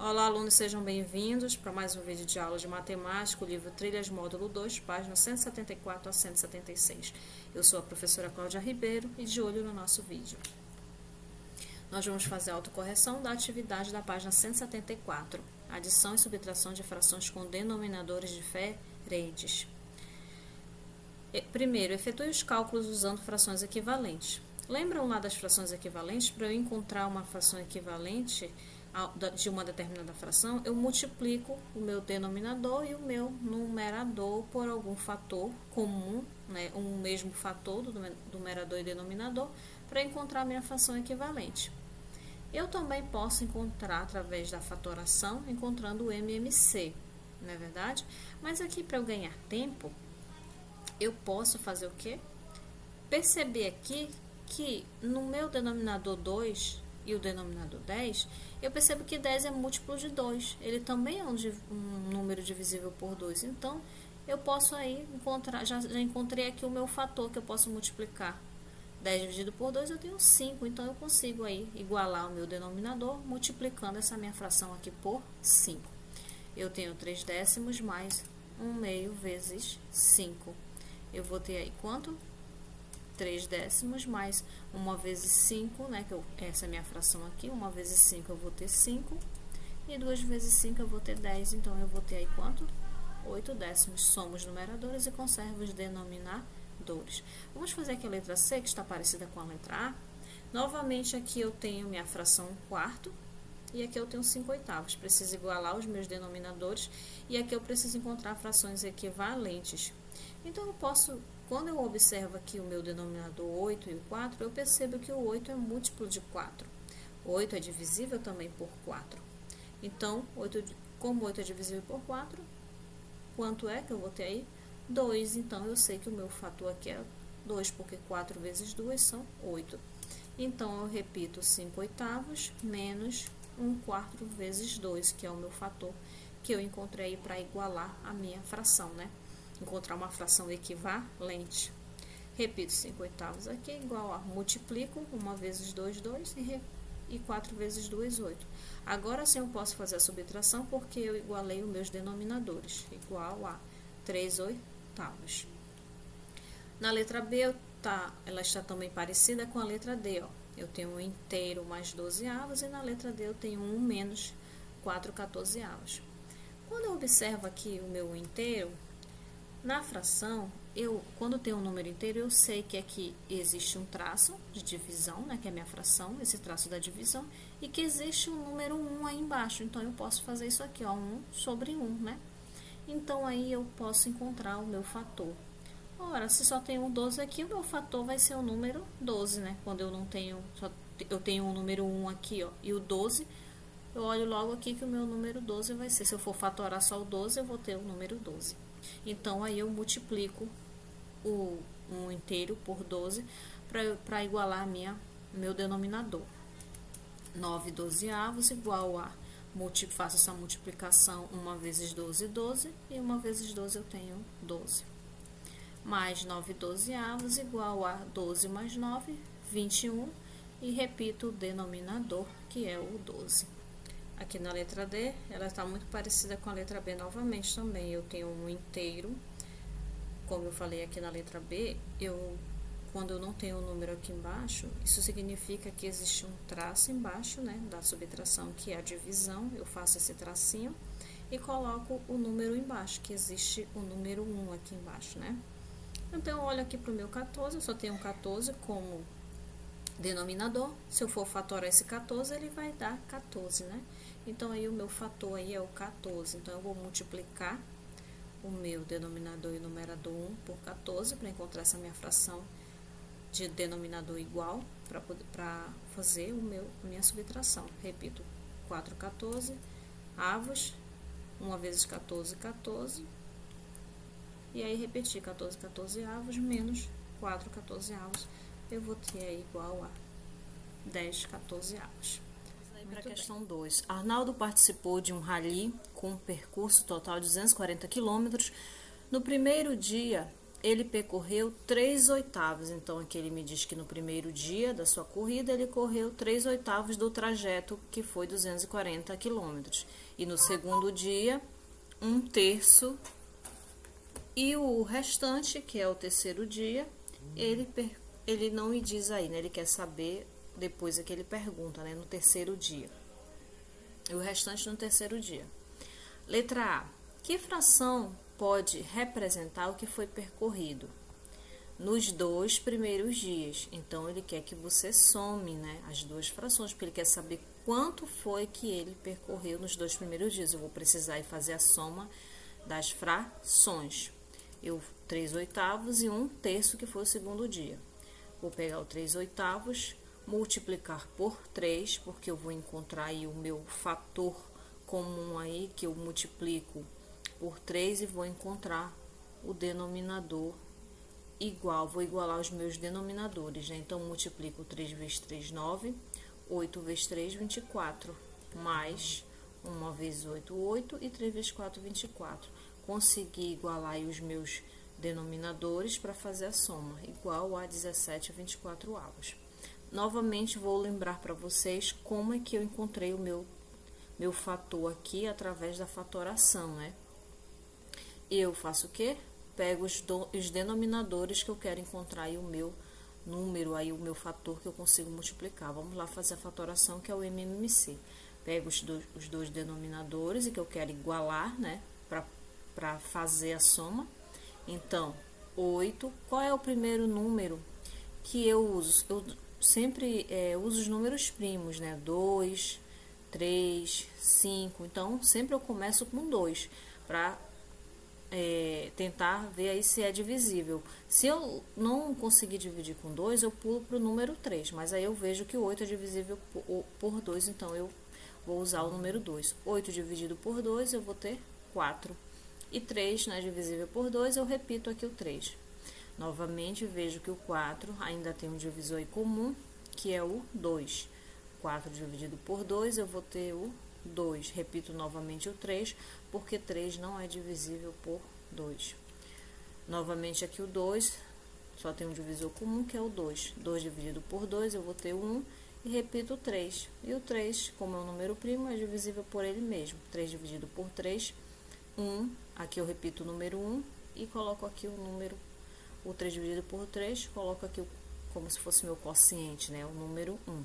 Olá, alunos, sejam bem-vindos para mais um vídeo de aula de matemática, o livro Trilhas, módulo 2, páginas 174 a 176. Eu sou a professora Cláudia Ribeiro e de olho no nosso vídeo. Nós vamos fazer a autocorreção da atividade da página 174, adição e subtração de frações com denominadores diferentes. Primeiro, efetue os cálculos usando frações equivalentes. Lembram lá das frações equivalentes? Para eu encontrar uma fração equivalente de uma determinada fração, eu multiplico o meu denominador e o meu numerador por algum fator comum, né, um mesmo fator do numerador e denominador, para encontrar a minha fração equivalente. Eu também posso encontrar, através da fatoração, encontrando o MMC, não é verdade? Mas aqui, para eu ganhar tempo, eu posso fazer o quê? Perceber aqui que no meu denominador 2 e o denominador 10, eu percebo que 10 é múltiplo de 2. Ele também é um número divisível por 2. Então, eu posso aí encontrar, já encontrei aqui o meu fator que eu posso multiplicar. 10 dividido por 2 eu tenho 5, então eu consigo aí igualar o meu denominador multiplicando essa minha fração aqui por 5. Eu tenho 3 décimos mais 1 meio vezes 5. Eu vou ter aí quanto? 3 décimos mais 1 vezes 5, né, essa é a minha fração aqui, 1 vezes 5 eu vou ter 5, e 2 vezes 5 eu vou ter 10, então eu vou ter aí quanto? 8 décimos. Somo os numeradores e conservo os denominadores. Vamos fazer aqui a letra C, que está parecida com a letra A. Novamente aqui eu tenho minha fração 1/4, e aqui eu tenho 5/8. Preciso igualar os meus denominadores, e aqui eu preciso encontrar frações equivalentes. Então, eu posso, quando eu observo aqui o meu denominador 8 e o 4, eu percebo que o 8 é múltiplo de 4. 8 é divisível também por 4. Então, como 8 é divisível por 4, quanto é que eu vou ter aí? 2. Então, eu sei que o meu fator aqui é 2, porque 4 vezes 2 são 8. Então, eu repito 5/8 menos 1/4 vezes 2, que é o meu fator que eu encontrei para igualar a minha fração, né? Encontrar uma fração equivalente. Repito 5/8 aqui, igual a multiplico 1 vezes 2, 2, e 4 vezes 2, 8. Agora sim eu posso fazer a subtração, porque eu igualei os meus denominadores, igual a 3/8. Na letra B, ela está também parecida com a letra D, ó. Eu tenho 1 inteiro mais 12avos, e na letra D eu tenho 1 menos 4/14. Quando eu observo aqui o meu inteiro, na fração, quando tem um número inteiro, eu sei que aqui existe um traço de divisão, né, que é a minha fração, esse traço da divisão, e que existe um número 1 aí embaixo. Então, eu posso fazer isso aqui, ó, 1 sobre 1, né? Então, aí eu posso encontrar o meu fator. Ora, se só tem um 12 aqui, o meu fator vai ser o número 12, né? Quando eu não tenho, eu tenho um número 1 aqui, ó, e o 12, eu olho logo aqui que o meu número 12 vai ser, se eu for fatorar só o 12, eu vou ter o número 12. Então, aí eu multiplico o 1 inteiro por 12 para igualar meu denominador. 9/12 igual a, faço essa multiplicação 1 vezes 12, 12, e 1 vezes 12 eu tenho 12. Mais 9/12 igual a 12 mais 9, 21, e repito o denominador, que é o 12. Aqui na letra D, ela está muito parecida com a letra B novamente também. Eu tenho um inteiro, como eu falei aqui na letra B, quando eu não tenho o número aqui embaixo, isso significa que existe um traço embaixo, né, da subtração, que é a divisão. Eu faço esse tracinho e coloco o número embaixo, que existe o número 1 aqui embaixo, né? Então, eu olho aqui para o meu 14, eu só tenho um 14 como denominador. Se eu for fatorar esse 14, ele vai dar 14, né? Então, aí o meu fator aí é o 14. Então, eu vou multiplicar o meu denominador e numerador 1 por 14 para encontrar essa minha fração de denominador igual para fazer a minha subtração. Repito, 4/14 avos, 1 vezes 14, 14. E aí, repetir 14/14 avos menos 4/14 avos. Eu vou ter aí igual a 10/14 avos. Para a questão 2. Arnaldo participou de um rally com um percurso total de 240 quilômetros. No primeiro dia, ele percorreu 3/8. Então, aqui ele me diz que no primeiro dia da sua corrida, ele correu 3/8 do trajeto, que foi 240 quilômetros. E no segundo dia, 1/3. E o restante, que é o terceiro dia, ele não me diz aí, né? Ele quer saber depois é que ele pergunta, né? No terceiro dia. E o restante no terceiro dia. Letra A. Que fração pode representar o que foi percorrido nos 2 primeiros dias? Então, ele quer que você some, né, as 2 frações, porque ele quer saber quanto foi que ele percorreu nos 2 primeiros dias. Eu vou precisar ir fazer a soma das frações. 3/8 e 1/3, que foi o segundo dia. Vou pegar o 3/8, multiplicar por 3, porque eu vou encontrar aí o meu fator comum aí, que eu multiplico por 3 e vou encontrar o denominador igual. Vou igualar os meus denominadores, né? Então, multiplico 3 vezes 3, 9, 8 vezes 3, 24, mais 1 vezes 8, 8 e 3 vezes 4, 24. Consegui igualar aí os meus denominadores para fazer a soma, igual a 17/24. Novamente, vou lembrar para vocês como é que eu encontrei o meu fator aqui através da fatoração, né? Eu faço o quê? Pego os denominadores que eu quero encontrar aí o meu número, aí o meu fator que eu consigo multiplicar. Vamos lá fazer a fatoração, que é o MMC. Pego os dois denominadores e que eu quero igualar, né? Para fazer a soma. Então, 8. Qual é o primeiro número que eu uso? Eu sempre uso os números primos, né? 2, 3, 5. Então, sempre eu começo com 2, para tentar ver aí se é divisível. Se eu não conseguir dividir com 2, eu pulo para o número 3, mas aí eu vejo que o 8 é divisível por 2, então eu vou usar o número 2. 8 dividido por 2, eu vou ter 4. E 3 não é divisível por 2, eu repito aqui o 3. Novamente, vejo que o 4 ainda tem um divisor aí comum, que é o 2. 4 dividido por 2, eu vou ter o 2. Repito novamente o 3, porque 3 não é divisível por 2. Novamente aqui o 2, só tem um divisor comum, que é o 2. 2 dividido por 2, eu vou ter o 1 e repito o 3. E o 3, como é um número primo, é divisível por ele mesmo. 3 dividido por 3, 1. Aqui eu repito o número 1 e coloco aqui o 3 dividido por 3, coloco aqui como se fosse meu quociente, né? O número 1.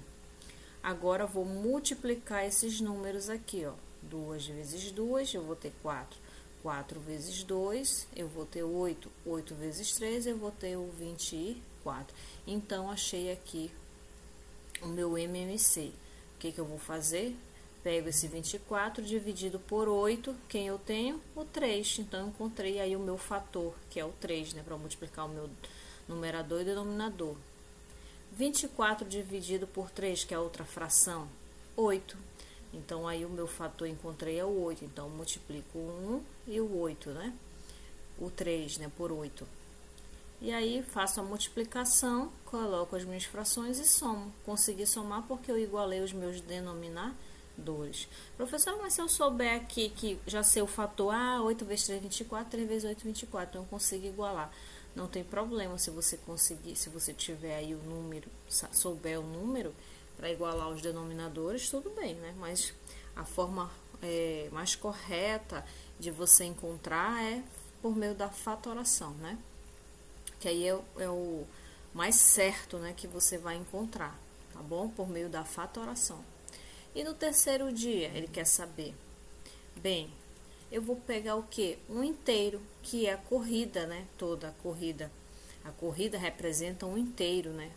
Agora, vou multiplicar esses números aqui, ó. 2 vezes 2, eu vou ter 4. 4 vezes 2, eu vou ter 8. 8 vezes 3, eu vou ter o 24. Então, achei aqui o meu MMC. O que eu vou fazer? Pego esse 24 dividido por 8, quem eu tenho? O 3. Então, eu encontrei aí o meu fator, que é o 3, né? Para multiplicar o meu numerador e denominador. 24 dividido por 3, que é a outra fração, 8. Então, aí o meu fator encontrei é o 8. Então, multiplico o 1 e o 8, né? O 3, né? Por 8. E aí, faço a multiplicação, coloco as minhas frações e somo. Consegui somar porque eu igualei os meus denominadores. Professora, mas se eu souber aqui que já sei o fator, 8 vezes 3, 24, 3 vezes 8, 24, então eu consigo igualar. Não tem problema se você conseguir, se você tiver aí o número, souber o número para igualar os denominadores, tudo bem, né? Mas a forma mais correta de você encontrar é por meio da fatoração, né? Que aí é o mais certo, né, que você vai encontrar, tá bom? Por meio da fatoração. E no terceiro dia, ele quer saber, bem, eu vou pegar o quê? Um inteiro, que é a corrida, né? Toda a corrida. A corrida representa um inteiro, né?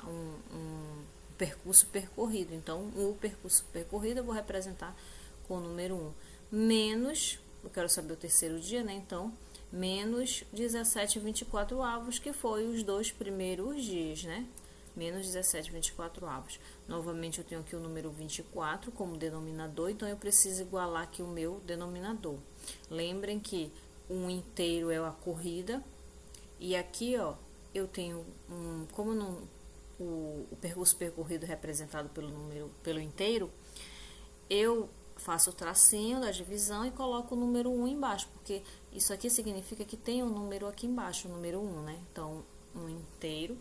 Um percurso percorrido. Então, o percurso percorrido eu vou representar com o número 1. Menos, eu quero saber o terceiro dia, né? Então, menos 17/24, que foi os 2 primeiros dias, né? Menos 17/24. Novamente, eu tenho aqui o número 24 como denominador, então eu preciso igualar aqui o meu denominador. Lembrem que um inteiro é a corrida, e aqui, ó, eu tenho o percurso percorrido representado pelo inteiro, eu faço o tracinho da divisão e coloco o número 1 embaixo, porque isso aqui significa que tem um número aqui embaixo, o número 1, né? Então, 1 inteiro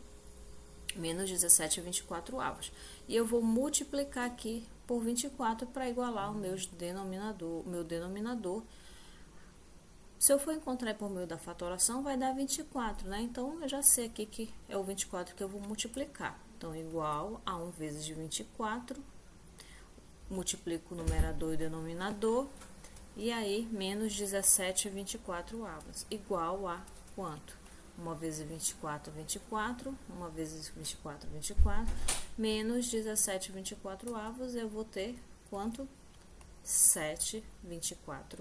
menos 17,24. E eu vou multiplicar aqui por 24 para igualar o meu denominador. Se eu for encontrar por meio da fatoração, vai dar 24, né? Então, eu já sei aqui que é o 24 que eu vou multiplicar. Então, igual a 1 vezes de 24, multiplico o numerador e o denominador, e aí, menos 17,24, igual a quanto? 1 vezes 24, 24, 1 vezes 24, 24, menos 17,24, eu vou ter quanto? 7,24.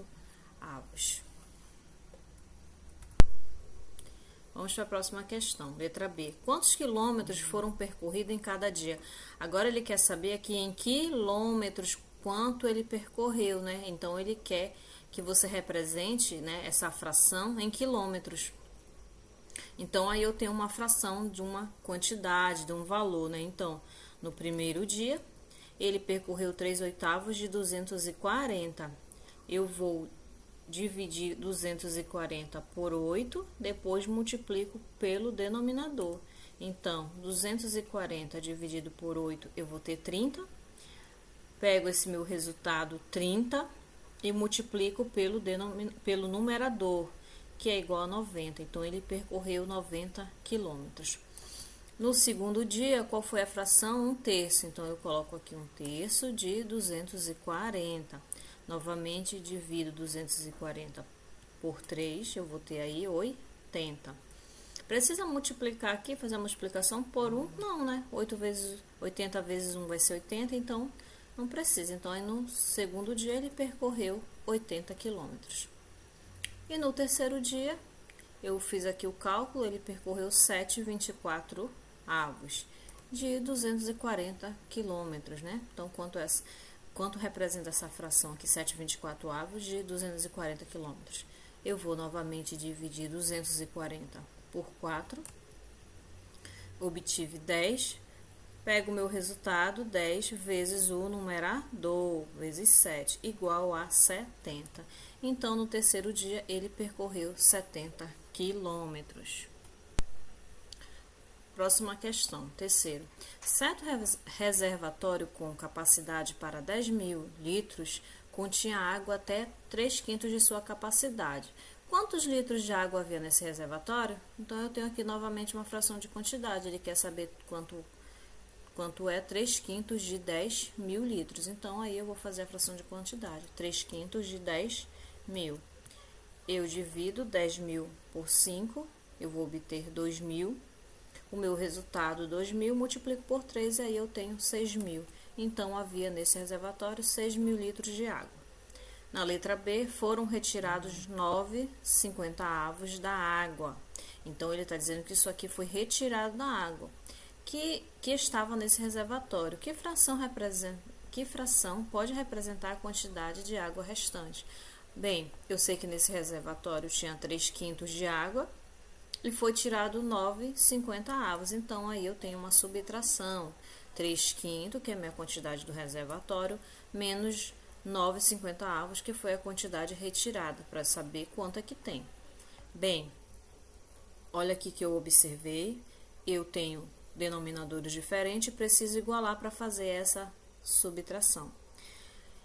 Vamos para a próxima questão, letra B. Quantos quilômetros foram percorridos em cada dia? Agora ele quer saber aqui em quilômetros quanto ele percorreu, né? Então ele quer que você represente, né, essa fração em quilômetros. Então, aí eu tenho uma fração de uma quantidade, de um valor, né? Então, no primeiro dia, ele percorreu 3/8 de 240. Eu vou dividir 240 por 8, depois multiplico pelo denominador. Então, 240 dividido por 8, eu vou ter 30. Pego esse meu resultado, 30, e multiplico pelo numerador, que é igual a 90. Então, ele percorreu 90 quilômetros. No segundo dia, qual foi a fração? 1/3. Então, eu coloco aqui 1/3 de 240. Novamente, divido 240 por 3, eu vou ter aí 80. Precisa multiplicar aqui, fazer a multiplicação por 1? Não, né? 80 vezes 1 vai ser 80, então não precisa. Então, aí no segundo dia, ele percorreu 80 quilômetros. E no terceiro dia, eu fiz aqui o cálculo, ele percorreu 7,24 de 240 quilômetros, né? Então, quanto representa essa fração aqui, 7,24 de 240 quilômetros? Eu vou novamente dividir 240 por 4, obtive 10, pego o meu resultado, 10 vezes o numerador, vezes 7, igual a 70. Então, no terceiro dia, ele percorreu 70 quilômetros. Próxima questão, terceiro. Certo reservatório com capacidade para 10.000 litros continha água até 3/5 de sua capacidade. Quantos litros de água havia nesse reservatório? Então, eu tenho aqui novamente uma fração de quantidade. Ele quer saber quanto é 3/5 de 10.000 litros. Então, aí eu vou fazer a fração de quantidade. 3/5 de 10.000. Eu divido 10.000 por 5, eu vou obter 2.000. O meu resultado, 2.000, multiplico por 3, e aí eu tenho 6.000. Então, havia nesse reservatório 6.000 litros de água. Na letra B, foram retirados 9/50 da água. Então, ele está dizendo que isso aqui foi retirado da água que estava nesse reservatório. Que fração pode representar a quantidade de água restante? Bem, eu sei que nesse reservatório tinha 3/5 de água e foi tirado 9/50. Então, aí eu tenho uma subtração. 3/5, que é a minha quantidade do reservatório, menos 9/50, que foi a quantidade retirada, para saber quanto é que tem. Bem, olha aqui que eu observei, eu tenho denominadores diferentes, preciso igualar para fazer essa subtração.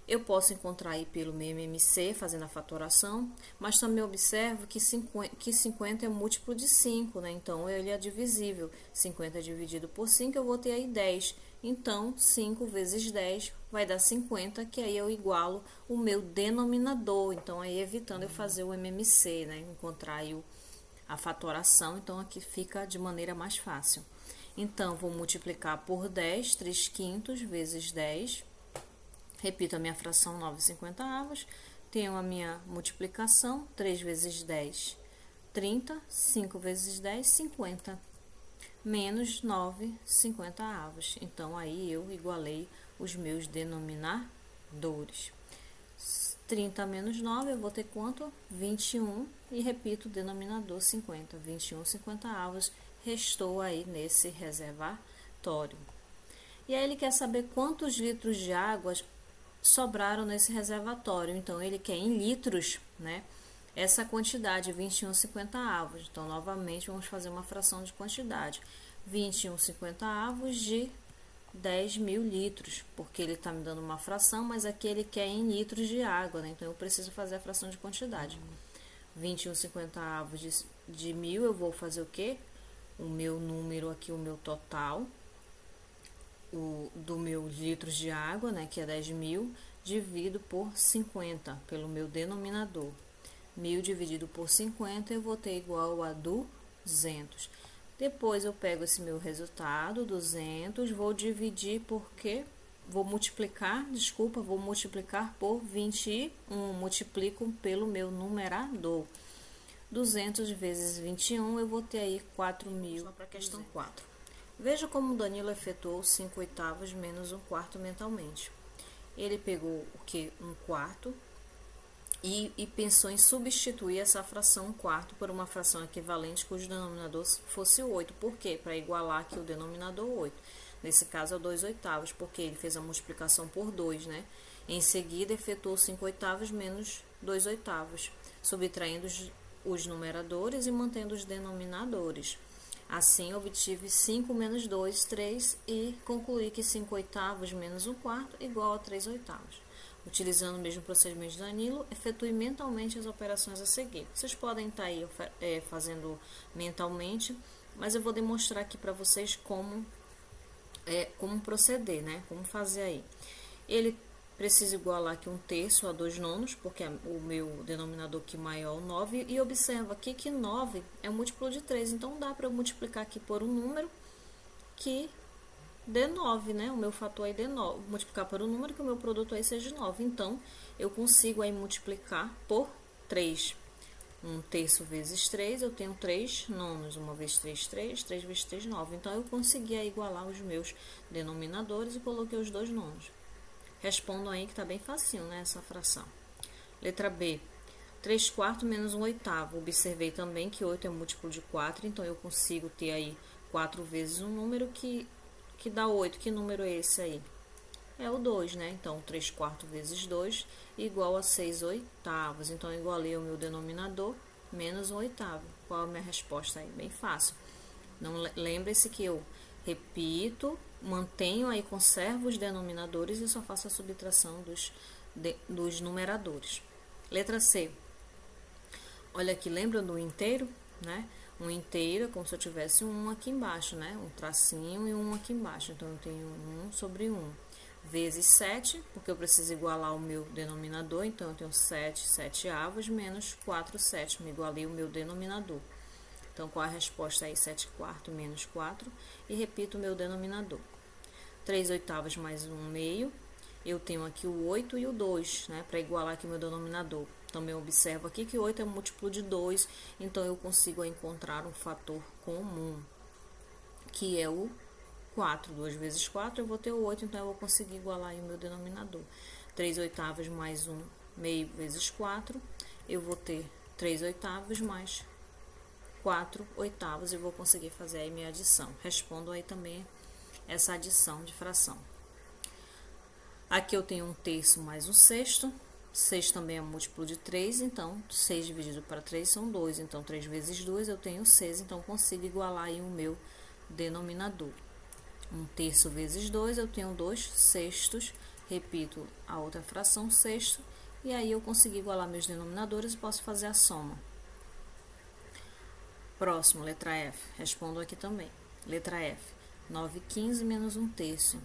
Eu posso encontrar aí pelo meu MMC, fazendo a fatoração, mas também observo que 50 é múltiplo de 5, né? Então, ele é divisível. 50 dividido por 5, eu vou ter aí 10. Então, 5 vezes 10 vai dar 50, que aí eu igualo o meu denominador. Então, aí evitando eu fazer o MMC, né? Encontrar aí a fatoração, então aqui fica de maneira mais fácil. Então, vou multiplicar por 10, 3/5 vezes 10. Repito a minha fração 9/50. Tenho a minha multiplicação, 3 vezes 10, 30. 5 vezes 10, 50. Menos 9/50. Então, aí eu igualei os meus denominadores. 30 menos 9, eu vou ter quanto? 21. E repito o denominador, 50. 21/50 restou aí nesse reservatório. E aí ele quer saber quantos litros de água sobraram nesse reservatório. Então, ele quer em litros, né? Essa quantidade, 21/50. Então, novamente, vamos fazer uma fração de quantidade. 21/50 de 10.000 litros, porque ele está me dando uma fração, mas aqui ele quer em litros de água, né? Então, eu preciso fazer a fração de quantidade. 21/50 de 1.000, eu vou fazer o quê? O meu número aqui, o meu total, do meu litros de água, né? Que é 10.000, divido por 50, pelo meu denominador. 1.000 dividido por 50, eu vou ter igual a 200. Depois, eu pego esse meu resultado, 200, vou dividir porque... Vou multiplicar por 21, multiplico pelo meu numerador. 200 vezes 21, eu vou ter aí 4.000. Só para a questão 4. Veja como o Danilo efetuou 5/8 menos 1/4 mentalmente. Ele pegou o que? 1/4 e pensou em substituir essa fração 1/4 por uma fração equivalente cujo denominador fosse 8. Por quê? Para igualar aqui o denominador 8. Nesse caso é o 2/8, porque ele fez a multiplicação por 2, né? Em seguida, efetuou 5/8 menos 2/8, subtraindo os numeradores e mantendo os denominadores. Assim, obtive 5 menos 2, 3, e concluí que 5/8 menos 1/4 igual a 3/8. Utilizando o mesmo procedimento de Danilo, efetue mentalmente as operações a seguir. Vocês podem estar aí fazendo mentalmente, mas eu vou demonstrar aqui para vocês como proceder, né? Como fazer aí. Ele precisa igualar aqui 1/3 a 2/9, porque o meu denominador aqui maior é o 9, e observa aqui que 9 é um múltiplo de 3, então dá para eu multiplicar aqui por um número que dê 9, né? O meu fator aí dê 9, multiplicar por um número que o meu produto aí seja 9, então eu consigo aí multiplicar por 3. 1/3 vezes 3, eu tenho 3/9, 1 vezes 3, 3, 3 vezes 3, 9. Então, eu consegui aí igualar os meus denominadores e coloquei os 2/9. Respondam aí que tá bem facinho, né, essa fração. Letra B, 3/4 menos 1/8. Observei também que 8 é múltiplo de 4, então eu consigo ter aí 4 vezes um número que dá 8. Que número é esse aí? É o 2, né? Então, 3/4 vezes 2 igual a 6/8. Então, eu igualei o meu denominador menos 1/8. Qual é a minha resposta aí? Bem fácil. Não, lembre-se que eu repito, mantenho aí, conservo os denominadores e só faço a subtração dos numeradores. Letra C. Olha aqui, lembra do inteiro, né? Um inteiro é como se eu tivesse um aqui embaixo, né? Um tracinho e um aqui embaixo. Então, eu tenho 1 sobre 1. Vezes 7, porque eu preciso igualar o meu denominador, então eu tenho 7 7/8 menos 4 sétimos, igualei o meu denominador. Então, qual a resposta aí? 7/4 menos 4, e repito o meu denominador. 3/8 mais 1/2, eu tenho aqui o 8 e o 2, né, para igualar aqui o meu denominador. Também observo aqui que 8 é múltiplo de 2, então eu consigo encontrar um fator comum, que é o 4. 2 vezes 4, eu vou ter o 8, então eu vou conseguir igualar aí o meu denominador. 3/8 mais 1/2 vezes 4, eu vou ter 3/8 mais 4/8, e vou conseguir fazer aí minha adição. Respondo aí também essa adição de fração. Aqui eu tenho 1/3 mais 1/6. 6 também é múltiplo de 3, então 6 dividido para 3 são 2. Então, 3 vezes 2 eu tenho 6, então consigo igualar aí o meu denominador. 1/3 vezes 2, eu tenho 2/6, repito a outra fração, sexto, e aí eu consegui igualar meus denominadores e posso fazer a soma. Próximo, letra F, respondo aqui também. Letra F, 9/15 menos 1/3.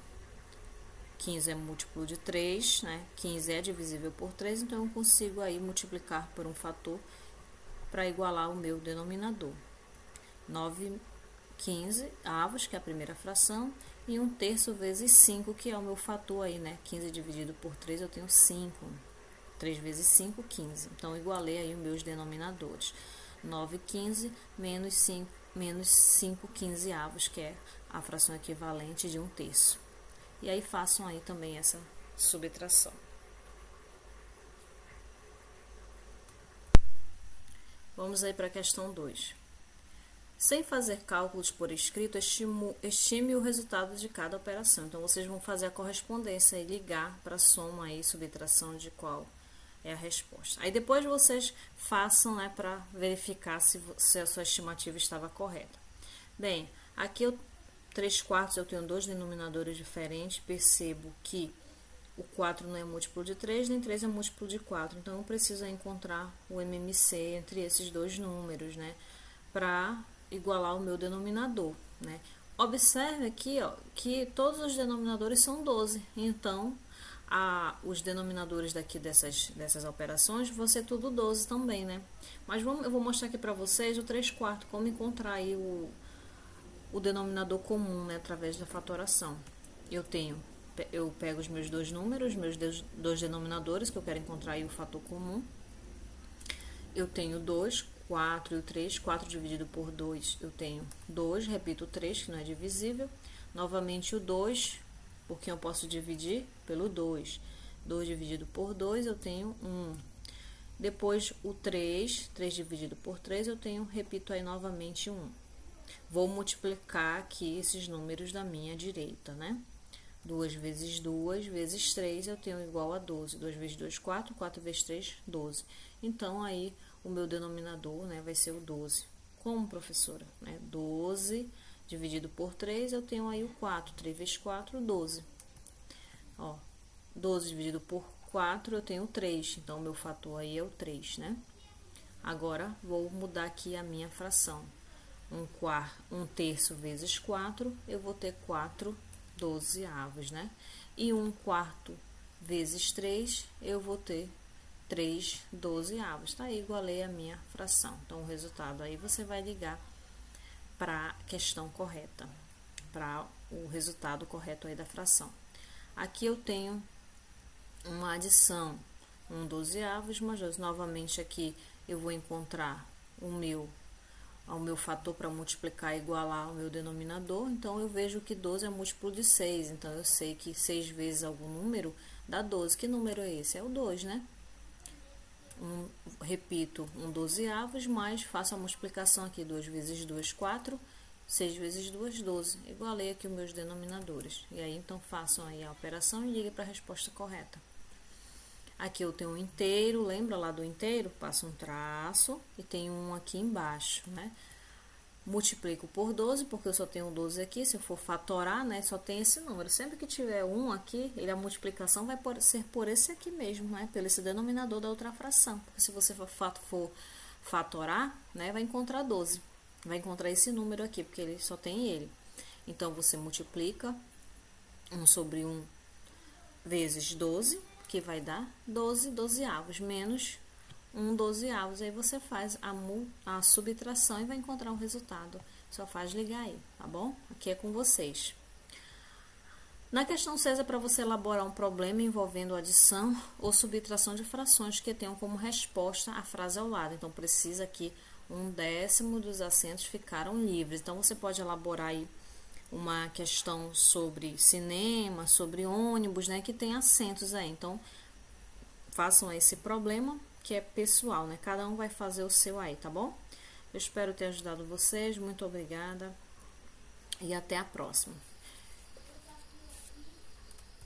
15 é múltiplo de 3, né? 15 é divisível por 3, então eu consigo aí multiplicar por um fator para igualar o meu denominador. 9/15, que é a primeira fração, e 1/3 vezes 5, que é o meu fator aí, né? 15 dividido por 3, eu tenho 5. 3 vezes 5, 15. Então, igualei aí os meus denominadores. 9/15 menos 5/15, que é a fração equivalente de 1/3. E aí, façam aí também essa subtração. Vamos aí para a questão 2. Sem fazer cálculos por escrito, estime o resultado de cada operação. Então, vocês vão fazer a correspondência e ligar para a soma e subtração de qual é a resposta. Aí depois vocês façam, né, para verificar se a sua estimativa estava correta. Bem, aqui 3/4 eu tenho dois denominadores diferentes, percebo que o 4 não é múltiplo de 3, nem 3 é múltiplo de 4. Então, eu preciso encontrar o MMC entre esses dois números, né, para igualar o meu denominador, né. Observe aqui, ó, que todos os denominadores são 12. Então, os denominadores daqui dessas operações vão ser tudo 12 também, né. Mas eu vou mostrar aqui para vocês o 3/4, como encontrar aí o denominador comum, né, através da fatoração. Eu pego os meus dois números, meus dois denominadores, que eu quero encontrar aí o fator comum. Eu tenho 2, 4 e o 3. 4 dividido por 2, eu tenho 2. Repito o 3, que não é divisível. Novamente o 2, porque eu posso dividir pelo 2. 2 dividido por 2, eu tenho 1. Depois o 3 dividido por 3, eu tenho, repito aí novamente 1. Vou multiplicar aqui esses números da minha direita, né? 2 vezes 2 vezes 3, eu tenho igual a 12. 2 vezes 2, 4. 4 vezes 3, 12. Então, aí, o meu denominador, né, vai ser o 12. Como, professora? 12 dividido por 3, eu tenho aí o 4. 3 vezes 4, 12. Ó, 12 dividido por 4, eu tenho 3. Então, o meu fator aí é o 3, né? Agora, vou mudar aqui a minha fração. 1/3 vezes 4, eu vou ter 4 dozeavos, né? E 1/4 vezes 3, eu vou ter 3 dozeavos. Tá aí, igualei a minha fração. Então, o resultado aí você vai ligar para a questão correta, para o resultado correto aí da fração. Aqui eu tenho uma adição, 1 dozeavos mais 2. Novamente aqui eu vou encontrar o meu fator para multiplicar e igualar o meu denominador. Então, eu vejo que 12 é múltiplo de 6. Então, eu sei que 6 vezes algum número dá 12. Que número é esse? É o 2, né? Repito, 1 dozeavos, mais faço a multiplicação aqui. 2 vezes 2, 4. 6 vezes 2, 12. Igualei aqui os meus denominadores. E aí, então, façam aí a operação e liguem para a resposta correta. Aqui eu tenho um inteiro, lembra lá do inteiro? Passo um traço e tenho um aqui embaixo, né? Multiplico por 12, porque eu só tenho 12 aqui. Se eu for fatorar, né, só tem esse número. Sempre que tiver 1 aqui, a multiplicação vai ser por esse aqui mesmo, né? Pelo esse denominador da outra fração. Porque se você for fatorar, né, vai encontrar 12. Vai encontrar esse número aqui, porque ele só tem ele. Então, você multiplica 1 sobre 1 vezes 12, que vai dar 12 dozeavos, menos 1 dozeavos. Aí você faz a subtração e vai encontrar o resultado. Só faz ligar aí, tá bom? Aqui é com vocês. Na questão 6 é para você elaborar um problema envolvendo adição ou subtração de frações que tenham como resposta a frase ao lado. Então, precisa aqui 1/10 dos assentos ficaram livres. Então, você pode elaborar aí uma questão sobre cinema, sobre ônibus, né, que tem assentos aí. Então, façam esse problema, que é pessoal, né? Cada um vai fazer o seu aí, tá bom? Eu espero ter ajudado vocês. Muito obrigada e até a próxima.